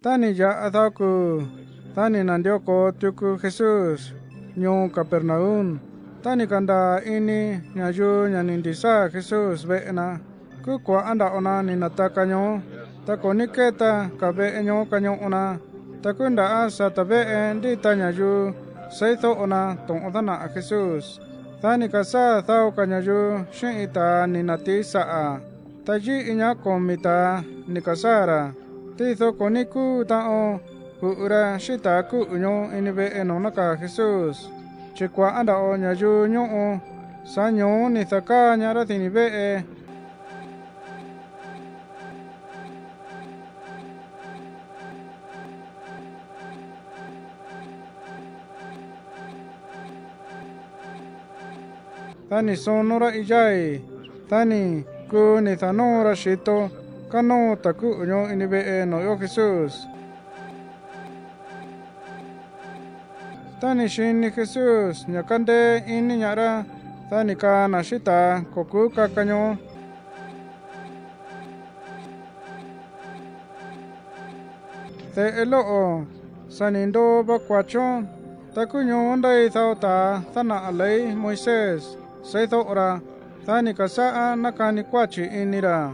Tani ya ataku. Tani nandio ko tuku Jesús. Nyo Capernaum. Tani kanda ini nyayu nyanindisa Jesús veena. Ku kwa anda ona ni nataka nyo. Tako niketa kabe nyo kanyo ona. Takunda asa tabe di tanyayu. Saito ona tong odana Jesús. Tani kasa thao kanyayu shin ita ni nati saa. Taji inya komita ni kasara. Titho koniku tao kuura shita ku unyo inibe enonaka Jesús. Chikwa anda o nyayu nyo o. Sanyo ni thaka nyara tinibe e. Tani sonora ijai. Tani ku ni thanora shito. Kano taku unyo inibe no yo Jesús. Tani shin ni Jesús. Nyakande ini nyara. Tani ka nashita koku kakanyo. Te elo o. Sanindo bakwacho. Taku nyo ondai thao ta. Thana alay Moises. Seito ora. Tani kasaa nakani kwachi inira.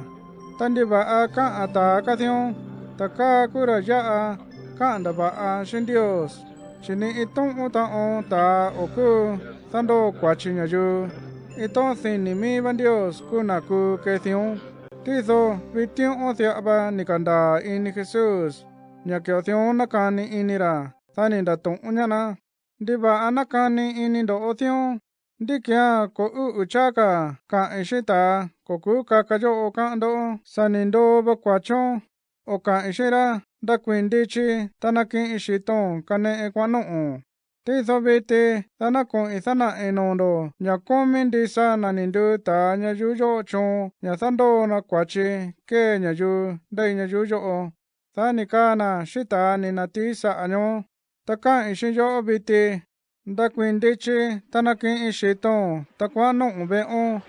Tandi ba ka ata kathion. Taka kura ya ka anda ba shin Dios. Chini itong utaon ta oku. Tando kwachi nyayu. Itong thinimi ban Dios kunaku kethion. Tizo vition othia ba nikanda ini Jesús. Nyakyothon nakani inira. Tani datong unyana. Diba anakani inindo othion. Dikia ko uchaka ka ishita koku kakayo okando sanindo bakwacho oka ishira da kwindichi tanaki ishiton kane ekwano tizo bete tanako ithana enondo nyakomin disa nanindu ta nyayuyo cho nyathando na kwachi ke nyayu dai nyayuyo tanikana shita ninatisa anyo taka ishiyo bete da kwindichi tanaki ishito takwano ubeo.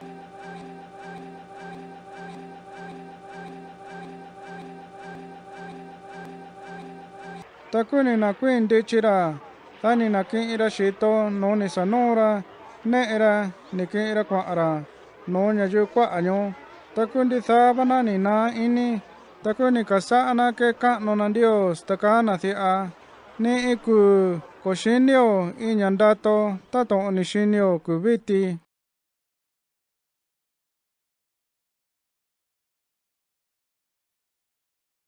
Takuni na kwindichira tani naki ira shito no ni sanora ne era niki ira kwa ara no nyayu kwa anyo takundi thabana ni na ini takuni kasana ke ka no Dios takana thia ni iku Koshinyo inyandato tato onishinyo kubiti